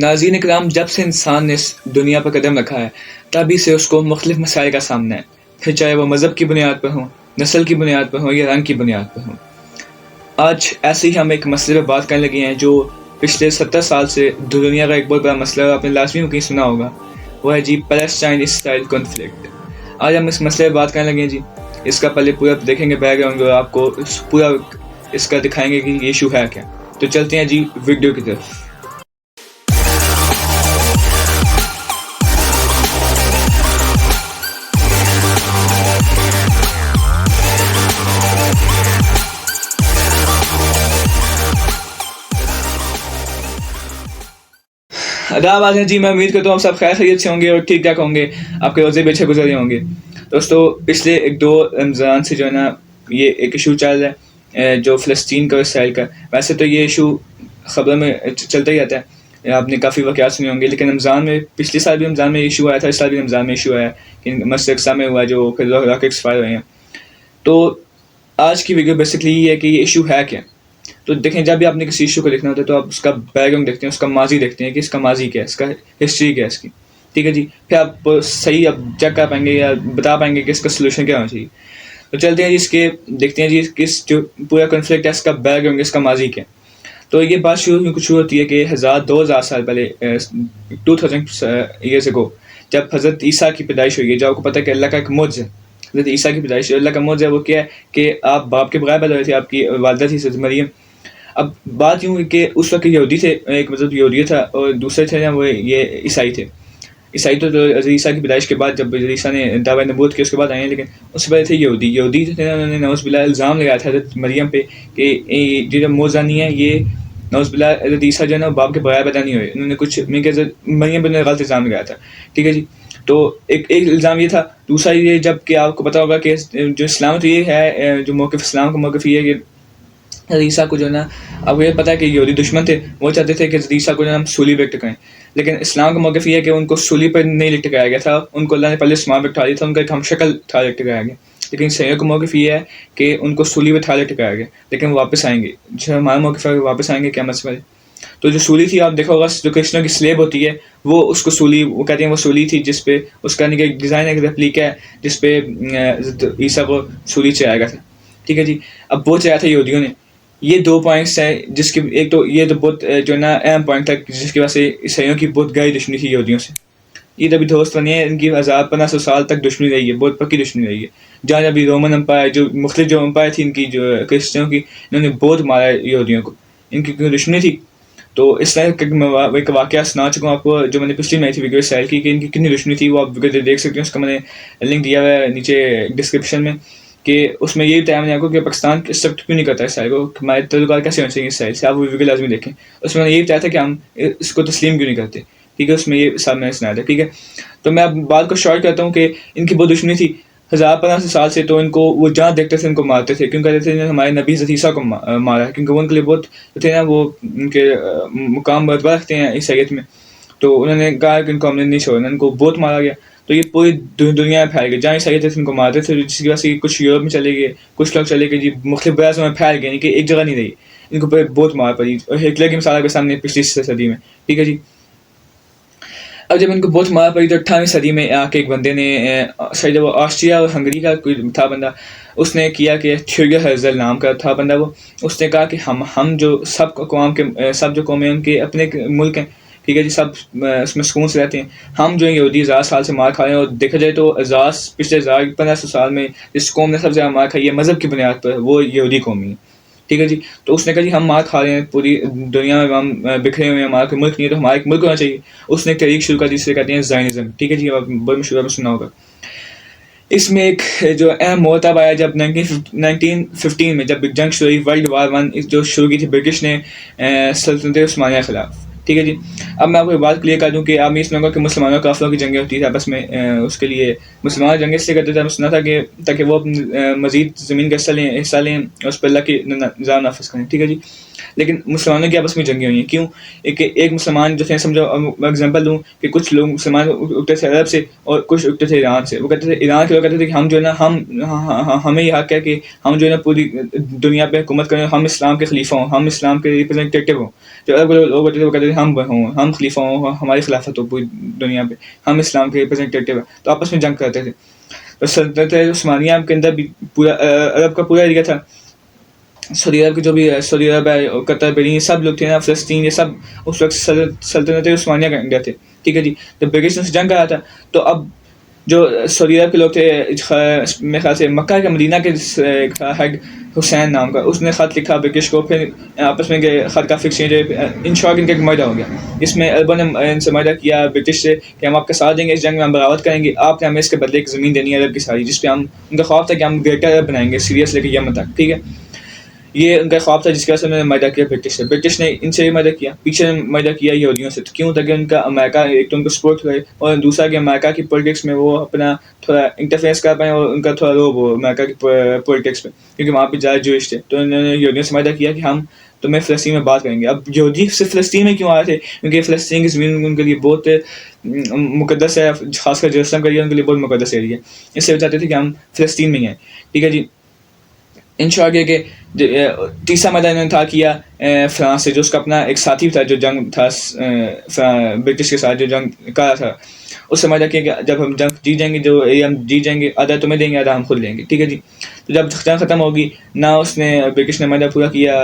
ناظرین کرام، جب سے انسان نے اس دنیا پر قدم رکھا ہے تبھی سے اس کو مختلف مسائل کا سامنا ہے، پھر چاہے وہ مذہب کی بنیاد پر ہوں، نسل کی بنیاد پر ہوں یا رنگ کی بنیاد پر ہوں۔ آج ایسے ہی ہم ایک مسئلے پر بات کرنے لگے ہیں جو پچھلے 70 سال سے دنیا کا ایک بہت بڑا مسئلہ ہے، آپ نے لازمی کہیں سنا ہوگا، وہ ہے جی پیلسٹائن اسرائیل کنفلکٹ۔ آج ہم اس مسئلے پر بات کرنے لگے ہیں جی، اس کا پہلے پورا دیکھیں گے بیک گراؤنڈ اور آپ کو پورا اس کا دکھائیں گے کہ یہ ایشو ہے کیا۔ تو چلتے ہیں جی ویڈیو کی طرف۔ آداب ہیں جی، میں امید کرتا ہوں آپ سب خیر خیریت سے ہوں گے اور ٹھیک ٹھاک ہوں گے، آپ کے روزے بھی اچھے گزرے ہوں گے۔ دوستو، پچھلے 1-2 رمضان سے جو ہے نا یہ ایک ایشو چل رہا ہے جو فلسطین کا اسرائیل کا۔ ویسے تو یہ ایشو خبروں میں چلتا ہی رہتا ہے، آپ نے کافی واقعات سنے ہوں گے، لیکن رمضان میں پچھلے سال بھی رمضان میں ایشو آیا تھا، اس سال بھی رمضان میں ایشو آیا کہ مسجد اقصی میں ہوا جو پھر راکٹس فائر ہوئے ہیں۔ تو آج کی ویڈیو بیسکلی یہ ہے کہ یہ ایشو ہے کیا۔ تو دیکھیں، جب بھی آپ نے کسی ایشو کو دیکھنا ہوتا ہے تو آپ اس کا بیک گراؤنڈ دیکھتے ہیں، اس کا ماضی دیکھتے ہیں کہ اس کا ماضی کیا ہے، اس کا ہسٹری کیا ہے اس کی، ٹھیک ہے جی۔ پھر آپ صحیح اب چیک کر پائیں گے یا بتا پائیں گے کہ اس کا سلوشن کیا ہونا چاہیے۔ تو چلتے ہیں جی اس کے دیکھتے ہیں جی کس جو پورا کنفلکٹ ہے اس کا بیک گراؤنڈ، اس کا ماضی کیا۔ تو یہ بات شروع ہوتی ہے کہ 2000 سال پہلے 2000 ایئرس اگو جب حضرت عیسیٰ کی پیدائش ہوئی ہے، جو آپ کو پتہ ہے کہ اللہ کا ایک معجزہ ہے، حضرت عیسیٰ کی پیدائش اللہ کا معجزہ ہے۔ وہ کیا ہے کہ آپ باپ کے بغیر پیدا ہوئے تھے، آپ کی والدہ تھی حضرت مریم۔ اب بات یوں کہ اس وقت یہودی تھے، ایک مطلب یہودی تھا اور دوسرے تھے نا وہ یہ عیسائی تھے۔ عیسائی تو حضرت عیسیٰ کی پیدائش کے بعد جب حضرت عیسیٰ نے دعویٰ نبوت کی اس کے بعد آئے ہیں، لیکن اس سے پہلے تھے یہودی تھے نا، انہوں نے نعوذ باللہ الزام لگایا تھا حضرت مریم پہ کہ یہ جو معجزہ نہیں ہے، یہ نعوذ باللہ حضرت عیسیٰ جو ہے نا باپ کے بغیر پیدا نہیں ہوئے۔ انہوں نے کچھ مریم پہ غلط الزام لگایا تھا، ٹھیک ہے جی۔ تو ایک الزام یہ تھا۔ دوسرا یہ جب کہ آپ کو پتا ہوگا کہ جو اسلام تو یہ ہے، جو موقف اسلام کا موقف یہ ہے کہ حضرت عیسیٰ کو جو ہے نا، اب یہ پتہ ہے کہ یہودی دشمن تھے، وہ چاہتے تھے کہ حضرت عیسیٰ کو جو ہے نا سولی پہ لٹکائیں، لیکن اسلام کا موقف یہ ہے کہ ان کو سولی پر نہیں لٹکایا گیا تھا، ان کو اللہ نے پہلے اسماء پہ اٹھا دیا تھا، ان کا ایک ہم شکل تھا لٹکایا گیا۔ لیکن عیسائیوں کا موقف یہ ہے کہ ان کو سولی پہ تھا لٹکایا گیا، لیکن وہ واپس آئیں گے، جو ہمارا موقف ہے واپس آئیں گے قیامت سے پہلے۔ تو جو سولی تھی، آپ دیکھا ہوگا جو کرسچنوں کی سلیب ہوتی ہے، وہ اس کو سولی، وہ کہتے ہیں وہ سولی تھی جس پہ اس کا ڈیزائن ایک ریپلیکا ہے جس پہ عیسیٰ کو سولی چڑھایا گیا تھا، ٹھیک ہے جی۔ اب وہ چڑھایا تھا یہودیوں نے۔ یہ 2 پوائنٹس ہیں جس کی ایک تو یہ تو بہت جو ہے نا اہم پوائنٹ تھا جس کی وجہ سے عیسائیوں کی بہت گہری دشمنی تھی یہودیوں سے۔ یہ تو ابھی دوست بنی ہے، ان کی 1500 سال تک دشمنی رہی ہے، بہت پکی دشمنی رہی ہے۔ جہاں ابھی رومن امپائر، جو مختلف جو امپائر تھی ان کی، جو کرسچنوں کی، انہوں نے بہت مارا یہودیوں کو، ان کی دشمنی تھی۔ تو اس طرح میں ایک واقعہ سنا چکا ہوں آپ کو، جو میں نے پچھلی میں تھی ویڈیو اسرائیل کی، کہ ان کی کتنی دشمنی تھی، وہ آپ ویڈیو دیکھ سکتے ہیں، اس کا میں نے لنک دیا ہوا ہے نیچے ڈسکرپشن میں، کہ اس میں یہی بتایا میں نے آپ کو کہ پاکستان ایکسیپٹ کیوں نہیں کرتا اسرائیل کو، ہمارے تعلقات کیسے ہونے چاہیے اسرائیل سے، آپ وہ ویڈیو لازمی دیکھیں۔ اس میں نے یہی بتایا تھا کہ ہم اس کو تسلیم کیوں نہیں کرتے، ٹھیک ہے، اس میں یہ سب میں نے سنایا تھا، ٹھیک ہے۔ تو میں اب بات کو شارٹ کرتا ہوں کہ ان کی بہت دشمنی تھی 1500 سال سے، تو ان کو وہ جہاں دیکھتے تھے ان کو مارتے تھے، کیوں کہتے تھے ہمارے نبی حضرت عیسیٰ کو مارا ہے، کیونکہ وہ ان کے لیے بہت تھے نا، وہ ان کے مقام مرتبہ رکھتے ہیں عیسائیت میں۔ تو انہوں نے کہا کہ ان کو ہم نے نہیں چھوڑنا، ان کو بہت مارا گیا۔ تو یہ پوری دنیا میں پھیل گئی، جہاں عیسائیت تھے ان کو مارتے تھے، جس کی وجہ سے کچھ یورپ میں چلے گئے، کچھ لوگ چلے گئے جی، مختلف برازوں میں پھیل گئے، یعنی کہ ایک جگہ نہیں رہی، ان کو بہت مار پڑی۔ ہٹلر کی مثال کے سامنے پچھلی صدی میں، ٹھیک ہے جی۔ اب جب ان کو بہت مار پڑی تو 18ویں صدی میں آ کے ایک بندے نے، شاید وہ آسٹریا اور ہنگری کا کوئی تھا بندہ، اس نے کیا کہ تھیوڈور ہرزل نام کا تھا بندہ، وہ اس نے کہا کہ ہم جو سب اقوام کے سب جو قومیں ان کے اپنے ملک ہیں، ٹھیک ہے جی، سب اس میں سکون سے رہتے ہیں، ہم جو یہودی 1000 سال سے مار کھا رہے ہیں، اور دیکھا جائے تو پچھلے 1500 سال میں جس قوم نے سب سے زیادہ مار کھائی ہے مذہب کی بنیاد پر، وہ یہودی قومی ہے، ٹھیک ہے جی۔ تو اس نے کہا جی ہم مار کھا رہے ہیں، پوری دنیا میں ہم بکھرے ہوئے ہیں، ہمارا کوئی ملک نہیں ہے، تو ہمارا ایک ملک ہونا چاہیے۔ اس نے ایک تحریک شروع کر دی جسے کہتے ہیں زائنزم، ٹھیک ہے جی، بہت مشہور ہے، سنا ہوگا۔ اس میں ایک جو اہم موڑ تب آیا جب 1915 میں جب جنگ شروع ہوئی، ورلڈ وار 1 جو شروع کی تھی برٹش نے سلطنت عثمانیہ کے خلاف، ٹھیک ہے جی۔ اب میں آپ کو بات کلیئر کر دوں کہ آپ نے سنا ہوگا کہ مسلمانوں کافروں کی جنگیں ہوتی تھیں آپس میں، اس کے لیے مسلمان جنگیں اس لیے کرتے تھے، ہم سنا تھا کہ تاکہ وہ مزید زمین کا حصہ لیں اور اس پر اللہ کی نظام نافذ کریں، ٹھیک ہے جی۔ لیکن مسلمانوں کی آپس میں جنگیں ہوئی ہیں. کیوں؟ ایک مسلمان جو تھے، سمجھو میں اگزامپل دوں کہ کچھ لوگ مسلمان اٹھتے تھے عرب سے اور کچھ اٹھتے تھے ایران سے. وہ کہتے تھے، ایران کے لوگ کہتے تھے کہ ہم جو ہے نا ہمیں یہ حق ہے کہ ہم جو ہے نا پوری دنیا پہ حکومت کریں، ہم اسلام کے خلیفہ ہوں، ہم اسلام کے ریپرزنٹیٹیو ہوں. جو عرب لوگ ہوتے تھے وہ کہتے تھے ہم خلیفہ ہوں، ہماری خلافت ہو پوری دنیا پہ، ہم اسلام کے ریپرزنٹیٹیو ہیں. تو آپس میں جنگ کرتے تھے. تو سلطنت عثمانیہ کے اندر بھی پورا عرب کا پورا ایریا تھا. سعودی عرب کے جو بھی سعودی عرب ہے، قطر، بحرین، سب لوگ تھے نا، فلسطین، یہ سب اس وقت سلطنت عثمانیہ کا انڈیا تھے. ٹھیک ہے جی. تو برٹش نے جنگ کرا تھا. تو اب جو سعودی عرب کے لوگ تھے، میرے خیال سے مکہ کے مدینہ کے ہیڈ حسین نام کا، اس نے خط لکھا برٹش کو. پھر آپس میں خط کا ایکسچینج، ان شارٹ ان کا ایک معاہدہ ہو گیا، جس میں عربوں نے ان سے معاہدہ کیا برٹش سے کہ ہم آپ کا ساتھ دیں گے، اس جنگ میں ہم بغاوت کریں گے، آپ نے ہمیں اس کے بدلے ایک زمین دینی ہے عرب کی ساری، جس پہ ہم، ان کا خواب تھا کہ ہم گریٹر عرب بنائیں گے، سیریا سے لے کے یمن تک. ٹھیک ہے. یہ ان کا خواب تھا جس کی وجہ سے انہوں نے معاہدہ کیا برٹش سے. برٹش نے ان سے معاہدہ کیا، پیچھے معاہدہ کیا یہودیوں سے. کیوں؟ تاکہ ان کا امریکہ ایک تو ان کو سپورٹ کرے، اور دوسرا کہ امریکہ کی پولیٹکس میں وہ اپنا تھوڑا انٹرفیئرس کر پائیں، اور ان کا تھوڑا روب ہو امریکہ کی پولیٹکس میں، کیونکہ وہاں پہ زیادہ جوئش تھے. تو انہوں نے یہودیوں سے معاہدہ کیا کہ ہم تمہیں فلسطین میں بات کریں گے. اب یہودی صرف فلسطین میں کیوں آئے تھے؟ کیونکہ فلسطین کی زمین ان کے لیے بہت مقدس ہے، خاص کر جیروسلم کا ایریا ان کے لیے بہت مقدس ایریا ہے. اس لیے وہ چاہتے تھے کہ ہم فلسطین میں ہی ہیں. ٹھیک ہے جی. ان شاء یہ کہ تیسرا معاہدہ انہوں نے تھا کیا فرانس سے، جو اس کا اپنا ایک ساتھی تھا جو جنگ تھا برٹش کے ساتھ جو جنگ کرا تھا. اس سے معاہدہ کیا کہ جب ہم جنگ جیت جائیں گے، جو ہم جیت جائیں گے، آدھا تمہیں دیں گے، آدھا ہم خود لیں گے. ٹھیک ہے جی. تو جب جنگ ختم ہوگی، نہ اس نے برٹش نے معاہدہ پورا کیا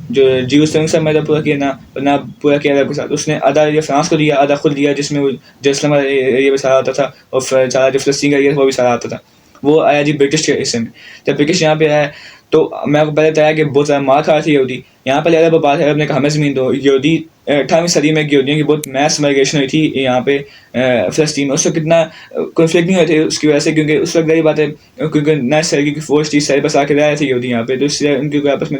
جو جیروسلم سے معاہدہ پورا کیا، نہ پورا کیا عرب کے ساتھ. اس نے آدھا ایریا فرانس کو دیا، آدھا خود دیا، جس میں وہ جیروسلم ایریا بھی سارا آتا تھا، اور سارا جو فلسطین کا ایریا تھا وہ بھی سارا آتا تھا. وہ آیا جی برٹش کے حصے میں. جب برٹش یہاں پہ آیا تو میں آپ کو پہلے بتایا کہ بہت سارا مار کھا تھی یہودی. یہاں پہ عرب بات ہے، عرب نے کہا ہمیں زمین دو. یہودی 18ویں صدی میں یہودیوں کی بہت میس مائگریشن ہوئی تھی یہاں پہ فلسطین میں. اس وقت کتنا کنفلکٹ نہیں ہوئے تھے اس کی وجہ سے، کیونکہ اس وقت یہی بات ہے، کیونکہ نہ سرگی کی فوج تھی، سر بس آ کے رہ رہے تھے یہودی یہاں پہ، تو اس لیے ان کی کوئی آپس میں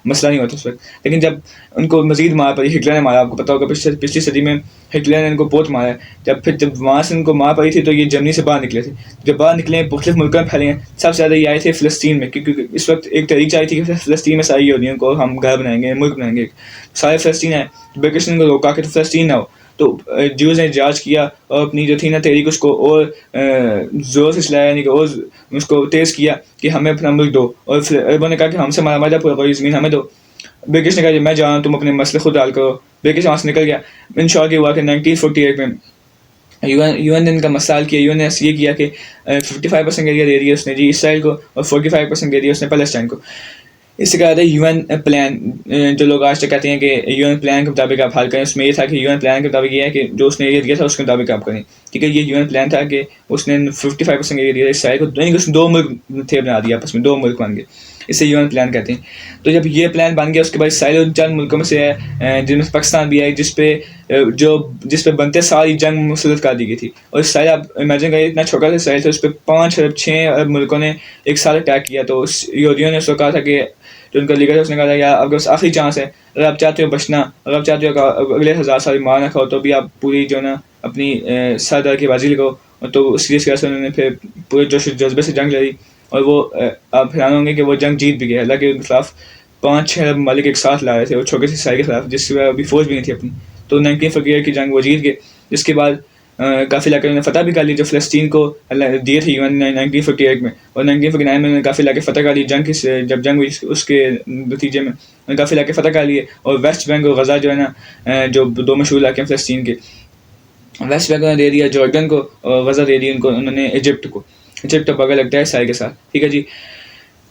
مسئلہ نہیں ہوتا اس وقت. لیکن جب ان کو مزید مار پڑی، ہٹلر نے مارا، آپ کو پتا ہوگا پچھلی صدی میں ہٹلر نے ان کو بہت مارا. جب وہاں سے ان کو مار پڑی تھی تو یہ جرمنی سے باہر نکلے تھے. جب باہر نکلے مختلف ملکوں میں پھیلے ہیں، سب سے زیادہ یہ آئے تھے فلسطین میں، کیونکہ اس وقت ایک تحریک چاہی تھی کہ فلسطین میں ساری یہودیوں کو ہم گھر بنائیں گے، ملک بنائیں گے، سارے فلسطین ہیں. برٹش نے ان کو روکا کہ فلسطین نہ ہو. تو جوز نے احتجاج کیا اور اپنی جو تھی نا تحریک اس کو اور زور سے چلایا، یعنی کہ اور اس کو تیز کیا کہ ہمیں اپنا ملک دو. اور عربوں نے کہا کہ ہم سے معاہدہ پورا کرو، زمین ہمیں دو. برٹش نے کہا کہ میں جا رہا ہوں، تم اپنے مسئلے خود حل کرو. برٹش وہاں سے نکل گیا. ان شاء اللہ ہوا کہ 1948 میں یو این نے ان کا مسئلہ حل کیا. یو این نے یہ کیا کہ 55% ایریا دے دیا اس نے جی اسرائیل کو، اور 45% دے دیا اس نے پیلسٹائن کو. اس سے کہا تھا یو این پلان. جو لوگ آج تک کہتے ہیں کہ یو این پلان کے مطابق آپ حل کریں، اس میں یہ تھا کہ یو این پلان کے مطابق یہ ہے کہ جو اس نے ایریا دیا تھا اس کے مطابق آپ کریں. ٹھیک ہے. یہ یو این پلان تھا کہ اس نے 55% ایریا دیا اسرائیل کو، یعنی کہ اس نے 2 ملک تھے بنا دیا، آپس میں 2 ملک بن گئے. اسے یو این پلان کہتے ہیں. تو جب یہ پلان بن گیا اس کے بعد اسرائیل اور چند ملکوں میں سے ہے، جن میں پاکستان بھی ہے، جس پہ بنتے ساری جنگ مسلط کر دی گئی تھی. اور اسرائیل آپ امیجن کریں، اتنا چھوٹا سا اسرائیل تھا، اس پہ 5 ارب 6 ارب ملکوں نے ایک ساتھ اٹیک کیا. تو یہودیوں نے اس کو کہا تھا کہ جو ان کا لیڈر ہے اس نے کہا تھا یار اب بس آخری چانس ہے، اگر آپ چاہتے ہو بچنا، اگر آپ چاہتے ہو کہ اگلے 1000 سال مار نہ کھاؤ، تو بھی آپ پوری جو ہے نا اپنی سردار کی بازی لگاؤ. تو اس کی وجہ سے انہوں نے پھر پورے جوش و جذبے سے جنگ لڑی. اور وہ آپ حیران ہوں گے کہ وہ جنگ جیت بھی گئے. حالانکہ ان کے خلاف 5-6 ارب ممالک ایک ساتھ لا رہے تھے، وہ چھوٹے سے اسرائیل کے خلاف، جس کی ابھی فوج بھی نہیں تھی اپنی. تو 1948 کی جنگ وہ جیت گئے. جس کے بعد کافی علاقے انہوں نے فتح بھی کر لی جو فلسطین کو دیے تھے 1948 میں. اور 1949 میں انہوں نے کافی علاقے فتح کر لی. جب جنگ ہوئی اس کے نتیجے میں انہوں نے کافی علاقے فتح کر لیے. اور ویسٹ بینک اور غزہ جو ہے نا، جو 2 مشہور علاقے ہیں فلسطین کے، ویسٹ بینک انہوں نے دے دیا جارڈن کو، اور غزہ دے دی انہوں نے ایجپٹ کو. ایجپٹ بغل لگتا ہے اسرائیل کے ساتھ. ٹھیک ہے جی.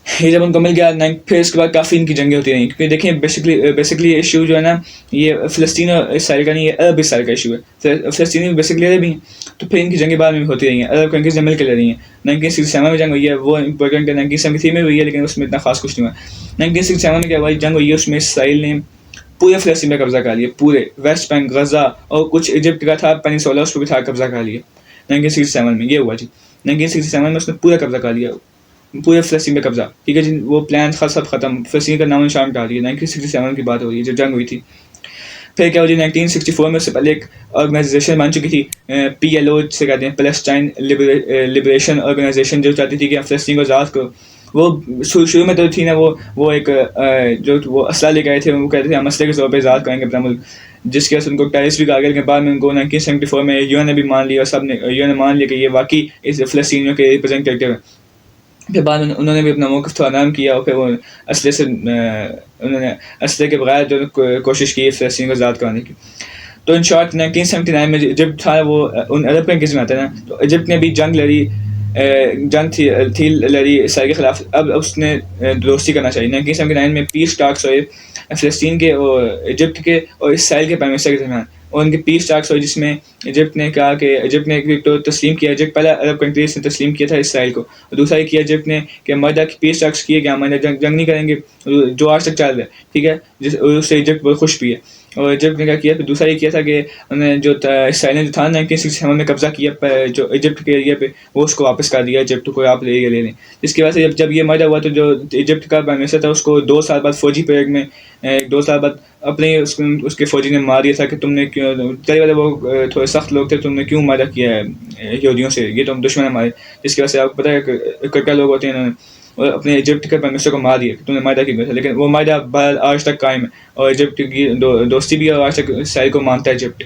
یہ جب ان کو مل گیا، پھر اس کے بعد کافی ان کی جنگیں ہوتی رہیں. کیونکہ دیکھیں بیسکلی ایشو جو ہے نا، یہ فلسطین اور اسرائیل کا نہیں، یہ عرب اسرائیل کا ایشو ہے. فلسطینی بیسکلی عرب ہی ہیں. تو پھر ان کی جنگیں بعد میں ہوتی رہی ہیں. عرب کنٹریز نے مل کے لڑ رہی ہیں. 1967 میں جنگ ہوئی ہے، وہ امپورٹنٹ ہے. 1973 میں ہوئی ہے، لیکن اس میں اتنا خاص کچھ نہیں ہوا. 1967 میں کیا ہوا، جنگ ہوئی ہے، اس میں اسرائیل نے پورے فلسطین پہ قبضہ کر لیا، پورے ویسٹ بینک، غزہ، اور کچھ ایجپٹ کا تھا پینیسولا، اس پہ بھی تھا قبضہ کر لیا. 1967 میں یہ ہوا جی. 1967 میں اس نے پورا قبضہ کر لیا، پورے فلسطین پہ قبضہ. ٹھیک ہے جی. وہ پلان سب ختم، فلسطین کا نام و نشان مٹا دیا. 1967 کی بات ہو رہی ہے جب جنگ ہوئی تھی. پھر کیا ہو جی، 1964 میں اس سے پہلے ایک آرگنائزیشن بن چکی تھی، PLO سے کہتے ہیں، پیلسٹائن لبریشن آرگنائزیشن، جو چاہتی تھی کہ فلسطین کو آزاد کرو. وہ شروع میں تو تھی نا وہ ایک جو وہ اسلحہ لے کے آئے تھے، وہ کہتے تھے ہم اسلحے کے طور پہ آزاد کریں گے اپنا ملک، جس کی وجہ سے ان کو ٹیررسٹ بھی کہا گیا، لیکن بعد میں ان کو 1974 میں یو این نے بھی مان لیا، اور سب نے یو این نے مان لیا کہ یہ واقعی اس فلسطینیوں کے ریپرزینٹیو ہیں. پھر بعد میں انہوں نے بھی اپنا موقف تھوڑا نرم کیا، اور پھر وہ اسلحے سے انہوں نے اسلحے کے بغیر جو کوشش کی فلسطین کو آزاد کرانے کی. تو ان شارٹ 1979 میں ایجپٹ تھا وہ ان عرب کنٹریز میں آتا ہے نا، تو ایجپٹ نے بھی جنگ تھی لڑی اسرائیل کے خلاف. اب اس نے دوستی کرنا چاہیے. 1979 میں پیس ٹاکس ہوئے فلسطین کے اور ایجپٹ کے اور اسرائیل کے پرائم منسٹر کے درمیان، اور ان کے پیس ٹاکس ہوئے جس میں ایجپٹ نے کہا کہ ایجپٹ نے تو تسلیم کیا، ایجپٹ پہلا عرب کنٹریز نے تسلیم کیا تھا اسرائیل کو، اور دوسرا یہ کیا ایجپٹ نے کہ معاہدہ کی پیس ٹاکس کیے کہ ہم جنگ نہیں کریں گے، جو آج تک چل رہا ہے، ٹھیک ہے، اس سے ایجپٹ بہت خوش بھی ہے. اور ایجپٹ نے کیا کیا، پھر دوسرا یہ کیا تھا کہ انہوں نے جو اسرائیل نے جو تھا 1967 میں قبضہ کیا جو ایجپٹ کے ایریا پہ، وہ اس کو واپس کر دیا ایجپٹ کو، آپ لے لیں. جس کی وجہ سے جب یہ معاہدہ ہوا تو جو ایجپٹ کا پرائم منسٹر تھا اس کو 2 سال بعد فوجی پیریڈ میں 2 سال بعد اپنے اس کے فوجی نے مار دیا تھا کہ تم نے کیوں، کئی والے وہ تھوڑے سخت لوگ تھے، تم نے کیوں معاہدہ کیا ہے یہودیوں سے، یہ تم دشمن ہمارے. جس کی وجہ سے آپ کو پتہ ہے کہ کٹا لوگ ہوتے ہیں، انہوں نے اور اپنے ایجپٹ کے پرائم منسٹر کو مار دیا کہ تم نے معاہدہ کیا تھا. لیکن وہ معاہدہ بہرحال آج تک قائم ہے، اور ایجپٹ کی دوستی بھی ہے، اور آج تک اسرائیل کو مانتا ہے ایجپٹ.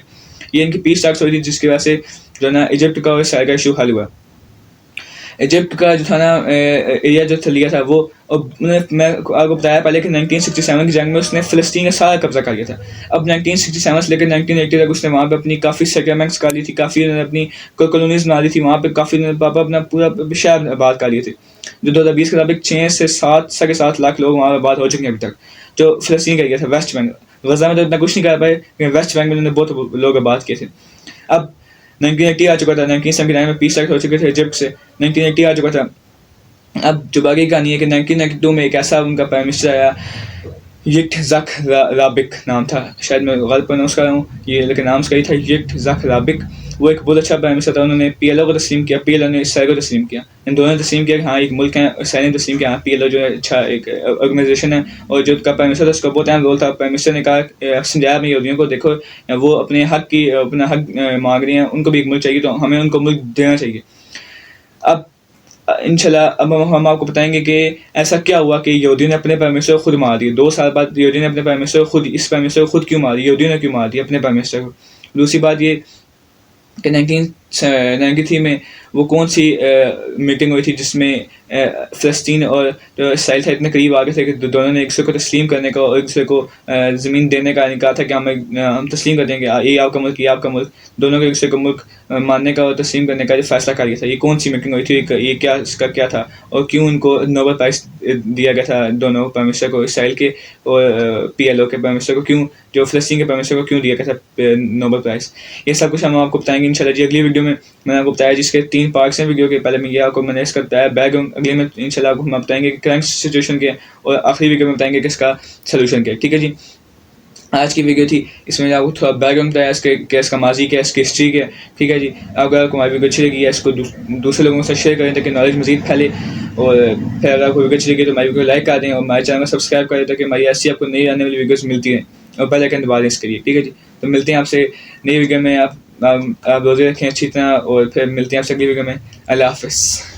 یہ ان کی پیس ٹاکس ہوئی تھی، جس کی وجہ سے جو ہے نا ایجپٹ کا اور اسرائیل کا ایشو حل ہوا. ایجپٹ کا جو تھا نا ایریا جو لیا تھا وہ، میں آپ کو بتایا پہلے کہ 1967 کی جنگ میں اس نے فلسطین کا سارا قبضہ کر لیا تھا. اب 1967 سے لے کر 1980 تک اس نے وہاں پہ اپنی کافی سیٹلمنٹس کر لی تھی، کافی اپنی کالونیز بنا لی تھی وہاں پہ، کافی اپنا پورا شہر آباد کر لیے تھے. جو 2020 کے مطابق 6 سے 7.5 لاکھ لوگ وہاں آباد ہو چکے ہیں ابھی تک. جو فلسطین کا ایریا تھا ویسٹ بینک، غزہ میں تو اتنا کچھ نہیں کر پائے، لیکن ویسٹ بینک میں انہوں نے بہت لوگ آباد کیے تھے. اب 1980 آ چکا تھا، 1979 میں پیس ٹاکس ہو چکے تھے ایجپٹ سے، 1980 آ چکا تھا. اب جو باقی کہانی ہے کہ 1992 میں ایک ایسا ان کا پرائم منسٹر آیا، یکٹزک رابک نام تھا، شاید میں غلط پروناؤنس کر رہا ہوں یہ، لیکن نام اس کا ہی تھا یکٹزک رابک. وہ ایک بہت اچھا پرائم منسٹر تھا. انہوں نے پی ایل او کو تسلیم کیا، پی ایل او نے اسرائیل کو تسلیم کیا، ان دونوں نے تسلیم کیا کہ ہاں ایک ملک ہے. اسرائیل نے تسلیم کیا ہاں پی ایل او جو ہے اچھا ایک آرگنائزیشن ہے. اور جو کا پرائم منسٹر تھا اس کا بہت اہم رول تھا. پرائم منسٹر نے کہا سنجاب میں یہودیوں کو دیکھو وہ اپنے حق مانگ رہے ہیں، ان کو بھی ایک ملک چاہیے، تو ہمیں ان کو ملک دینا چاہیے. اب انشاءاللہ اب ہم آپ کو بتائیں گے کہ ایسا کیا ہوا کہ یہودیوں نے اپنے پرائم منسٹر کو خود مار دیا. 2 سال بعد یہودیوں نے اپنے پرائم منسٹر کو اس پرائم منسٹر کو خود کیوں مار دیا، یہودیوں نے کیوں مار دیا اپنے پرائم منسٹر کو. دوسری بات یہ کہ 1993 میں وہ کون سی میٹنگ ہوئی تھی جس میں فلسطین اور اسرائیل تھا اتنے قریب آ گئے تھے کہ دونوں نے ایک دوسرے کو تسلیم کرنے کا اور ایک دوسرے کو زمین دینے کا کہا تھا کہ ہم تسلیم کر دیں گے، یہ آپ کا ملک، یہ آپ کا ملک، دونوں کو ایک دوسرے کو ملک ماننے کا اور تسلیم کرنے کا جو فیصلہ کر گیا تھا. یہ کون سی میٹنگ ہوئی تھی، یہ کیا اس کا کیا تھا، اور کیوں ان کو نوبل پرائز دیا گیا تھا دونوں پرائم منسٹر کو، اسرائیل کے اور پی ایل او کے پرائم منسٹر کو کیوں، جو فلسطین کے پرائم منسٹر کو کیوں دیا گیا تھا نوبل پرائز. یہ سب کچھ ہم آپ کو بتائیں گے انشاءاللہ جی اگلی ویڈیو میں. میں نے آپ کو بتایا جس کے 3 پارٹس ہیں ویڈیو کے، پہلے میں یہ آپ کو میں نے اس کا بتایا بیک گراؤنڈ، اگلے میں انشاءاللہ آپ کو ہم بتائیں گے کہ کرنٹ سچویشن کیا ہے، اور آخری ویڈیو میں بتائیں گے کہ اس کا سلوشن کیا ہے. ٹھیک ہے جی، آج کی ویڈیو تھی اس میں آپ کو تھوڑا بیک گراؤنڈ بتایا اس کے کہ اس کا ماضی کیا ہے، اس کی ہسٹری کیا ہے. ٹھیک ہے جی، اگر آپ کو ہماری ویڈیو اچھی لگی ہے اس کو دوسرے لوگوں سے شیئر کریں تاکہ نالج مزید پھیلے، اور پھر اگر آپ کو ویڈیو اچھی لگی تو ہماری ویڈیو لائک کر دیں اور ہمارے چینل کو سبسکرائب کریں تاکہ ہماری ایسی آپ کو نئی آنے والی ویڈیوز ملتی ہیں، اور بیل آئیکن دبا دیں اس کے لیے. ٹھیک ہے جی، تو ملتے ہیں آپ سے نئی ویڈیو میں. آپ روزے رکھیں اچھی طرح، اور پھر ملتے ہیں آپ سے اگلی ویڈیو میں. اللہ حافظ.